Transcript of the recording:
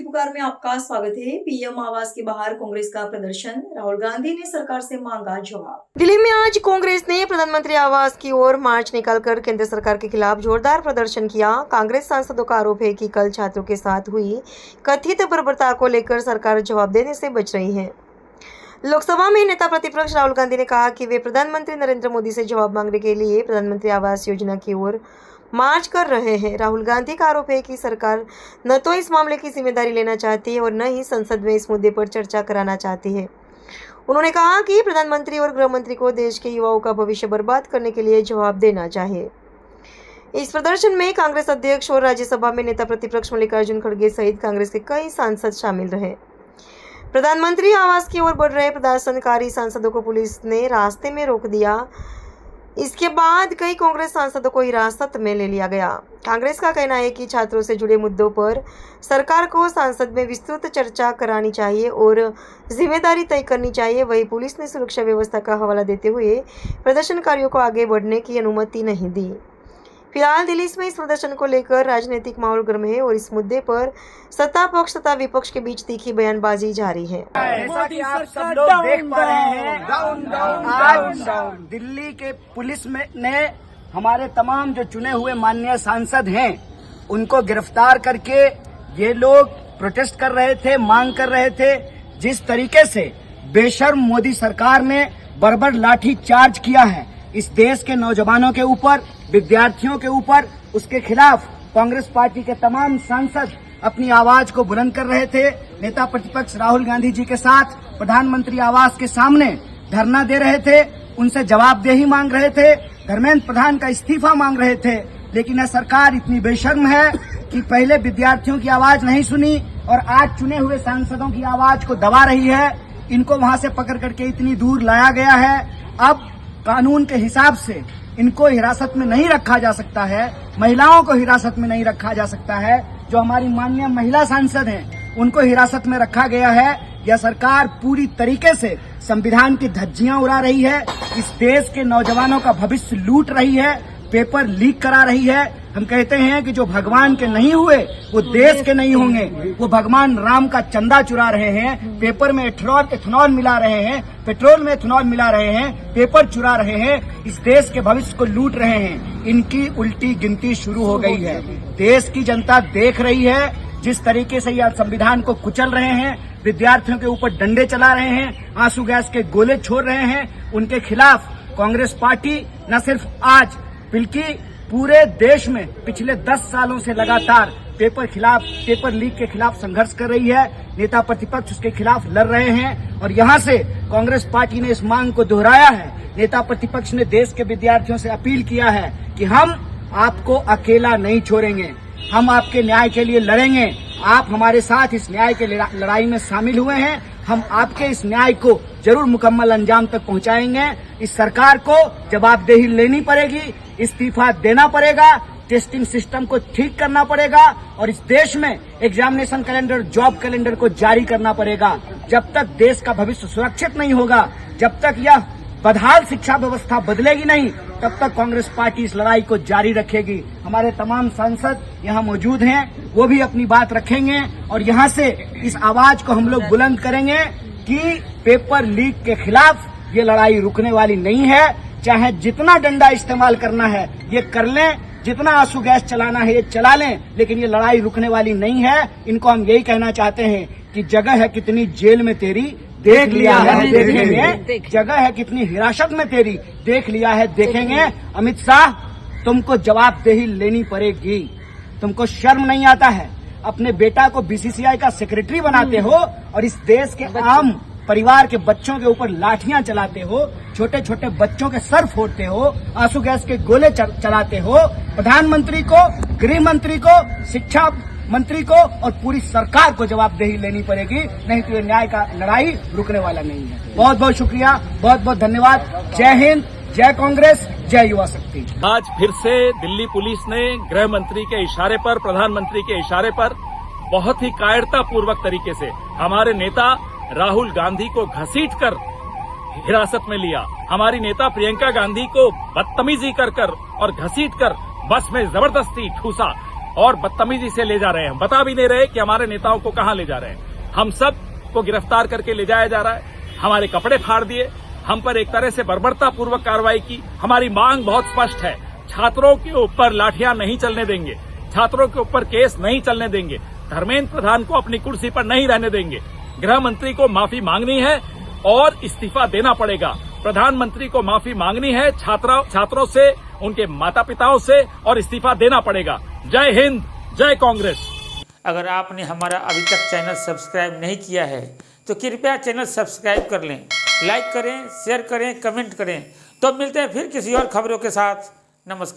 पुकार में आपका स्वागत है। पीएम आवास के बाहर कांग्रेस का प्रदर्शन, राहुल गांधी ने सरकार से मांगा जवाब। दिल्ली में आज कांग्रेस ने प्रधानमंत्री आवास की ओर मार्च निकालकर केंद्र सरकार के खिलाफ जोरदार प्रदर्शन किया। कांग्रेस सांसदों का आरोप है कि कल छात्रों के साथ हुई कथित बर्बरता को लेकर सरकार जवाब देने से बच रही है। लोकसभा में नेता प्रतिपक्ष राहुल गांधी ने कहा कि वे प्रधानमंत्री नरेंद्र मोदी से जवाब मांगने के लिए प्रधानमंत्री आवास योजना की ओर मार्च कर रहे हैं। राहुल गांधी का आरोप है कि सरकार न तो इस मामले की जिम्मेदारी लेना चाहती है और न ही संसद में इस मुद्दे पर चर्चा कराना चाहती है। उन्होंने कहा कि प्रधानमंत्री और गृह मंत्री को देश के युवाओं का भविष्य बर्बाद करने के लिए जवाब देना चाहिए। इस प्रदर्शन में कांग्रेस अध्यक्ष और राज्यसभा में नेता प्रतिपक्ष मल्लिकार्जुन खड़गे सहित कांग्रेस के कई सांसद शामिल रहे। प्रधानमंत्री आवास की ओर बढ़ रहे प्रदर्शनकारी सांसदों को पुलिस ने रास्ते में रोक दिया। इसके बाद कई कांग्रेस सांसदों को हिरासत में ले लिया गया। कांग्रेस का कहना है कि छात्रों से जुड़े मुद्दों पर सरकार को संसद में विस्तृत चर्चा करानी चाहिए और जिम्मेदारी तय करनी चाहिए। वहीं पुलिस ने सुरक्षा व्यवस्था का हवाला देते हुए प्रदर्शनकारियों को आगे बढ़ने की अनुमति नहीं दी। फिलहाल दिल्ली में इस प्रदर्शन को लेकर राजनीतिक माहौल गर्म है और इस मुद्दे पर सत्ता पक्ष तथा विपक्ष के बीच तीखी बयानबाजी जारी है। जैसा कि आप सब लोग देख पा रहे हैं, आज दिल्ली के पुलिस में ने हमारे तमाम जो चुने हुए माननीय सांसद हैं उनको गिरफ्तार करके ये लोग प्रोटेस्ट कर रहे थे, मांग कर रहे थे। जिस तरीके से बेशर्म मोदी सरकार ने बर्बर लाठी चार्ज किया है इस देश के नौजवानों के ऊपर, विद्यार्थियों के ऊपर, उसके खिलाफ कांग्रेस पार्टी के तमाम सांसद अपनी आवाज को बुलंद कर रहे थे। नेता प्रतिपक्ष राहुल गांधी जी के साथ प्रधानमंत्री आवास के सामने धरना दे रहे थे, उनसे जवाबदेही मांग रहे थे, धर्मेंद्र प्रधान का इस्तीफा मांग रहे थे। लेकिन यह सरकार इतनी बेशर्म है कि पहले विद्यार्थियों की आवाज नहीं सुनी और आज चुने हुए सांसदों की आवाज को दबा रही है। इनको वहां से पकड़ करके इतनी दूर लाया गया है। अब कानून के हिसाब से इनको हिरासत में नहीं रखा जा सकता है, महिलाओं को हिरासत में नहीं रखा जा सकता है। जो हमारी माननीय महिला सांसद हैं उनको हिरासत में रखा गया है। यह सरकार पूरी तरीके से संविधान की धज्जियां उड़ा रही है, इस देश के नौजवानों का भविष्य लूट रही है, पेपर लीक करा रही है। हम कहते हैं कि जो भगवान के नहीं हुए वो देश के नहीं होंगे। वो भगवान राम का चंदा चुरा रहे हैं, पेपर में एथनॉल मिला रहे हैं, पेट्रोल में एथनॉल मिला रहे हैं, पेपर चुरा रहे हैं, इस देश के भविष्य को लूट रहे हैं। इनकी उल्टी गिनती शुरू हो गई है। देश की जनता देख रही है जिस तरीके से यह संविधान को कुचल रहे हैं, विद्यार्थियों के ऊपर डंडे चला रहे हैं, आंसू गैस के गोले छोड़ रहे हैं। उनके खिलाफ कांग्रेस पार्टी न सिर्फ आज बल्कि पूरे देश में पिछले 10 सालों से लगातार पेपर लीक के खिलाफ संघर्ष कर रही है। नेता प्रतिपक्ष उसके खिलाफ लड़ रहे हैं और यहां से कांग्रेस पार्टी ने इस मांग को दोहराया है। नेता प्रतिपक्ष ने देश के विद्यार्थियों से अपील किया है कि हम आपको अकेला नहीं छोड़ेंगे, हम आपके न्याय के लिए लड़ेंगे। आप हमारे साथ इस न्याय के लड़ाई में शामिल हुए हैं, हम आपके इस न्याय को जरूर मुकम्मल अंजाम तक पहुंचाएंगे। इस सरकार को जवाबदेही लेनी पड़ेगी, इस्तीफा देना पड़ेगा, टेस्टिंग सिस्टम को ठीक करना पड़ेगा और इस देश में एग्जामिनेशन कैलेंडर, जॉब कैलेंडर को जारी करना पड़ेगा। जब तक देश का भविष्य सुरक्षित नहीं होगा, जब तक यह बदहाल शिक्षा व्यवस्था बदलेगी नहीं, तब तक कांग्रेस पार्टी इस लड़ाई को जारी रखेगी। हमारे तमाम सांसद यहाँ मौजूद हैं, वो भी अपनी बात रखेंगे और यहाँ से इस आवाज को हम लोग बुलंद करेंगे कि पेपर लीक के खिलाफ ये लड़ाई रुकने वाली नहीं है। चाहे जितना डंडा इस्तेमाल करना है ये कर लें, जितना आंसू गैस चलाना है ये चला लें, लेकिन ये लड़ाई रुकने वाली नहीं है। इनको हम यही कहना चाहते हैं कि जगह है कितनी जेल में तेरी, देख लिया है देखेंगे। जगह है कितनी हिरासत में तेरी, देख लिया है देखेंगे। अमित शाह, तुमको जवाबदेही लेनी पड़ेगी। तुमको शर्म नहीं आता है? अपने बेटा को बीसीसीआई का सेक्रेटरी बनाते हो और इस देश के आम परिवार के बच्चों के ऊपर लाठियां चलाते हो, छोटे छोटे बच्चों के सर फोड़ते हो, आंसू गैस के गोले चलाते हो। प्रधानमंत्री को, गृह मंत्री को, शिक्षा मंत्री को और पूरी सरकार को जवाबदेही लेनी पड़ेगी, नहीं तो ये न्याय का लड़ाई रुकने वाला नहीं है। बहुत बहुत शुक्रिया, बहुत बहुत धन्यवाद। जय हिंद, जय कांग्रेस, जय युवा शक्ति। आज फिर से दिल्ली पुलिस ने गृह मंत्री के इशारे पर, प्रधानमंत्री के इशारे पर बहुत ही कायरतापूर्वक तरीके से हमारे नेता राहुल गांधी को घसीटकर हिरासत में लिया। हमारी नेता प्रियंका गांधी को बदतमीजी कर और घसीटकर बस में जबरदस्ती ठूसा और बदतमीजी से ले जा रहे हैं। बता भी नहीं रहे कि हमारे नेताओं को कहां ले जा रहे हैं। हम सब को गिरफ्तार करके ले जाया जा रहा है। हमारे कपड़े फाड़ दिए, हम पर एक तरह से बर्बरता पूर्वक कार्रवाई की। हमारी मांग बहुत स्पष्ट है, छात्रों के ऊपर लाठियां नहीं चलने देंगे, छात्रों के ऊपर केस नहीं चलने देंगे, धर्मेंद्र प्रधान को अपनी कुर्सी पर नहीं रहने देंगे। गृह मंत्री को माफी मांगनी है और इस्तीफा देना पड़ेगा। प्रधानमंत्री को माफी मांगनी है छात्रों से, उनके माता पिताओं से, और इस्तीफा देना पड़ेगा। जय हिंद, जय कांग्रेस। अगर आपने हमारा अभी तक चैनल सब्सक्राइब नहीं किया है तो कृपया चैनल सब्सक्राइब कर लें, लाइक करें, शेयर करें, कमेंट करें। तो मिलते हैं फिर किसी और खबरों के साथ। नमस्कार।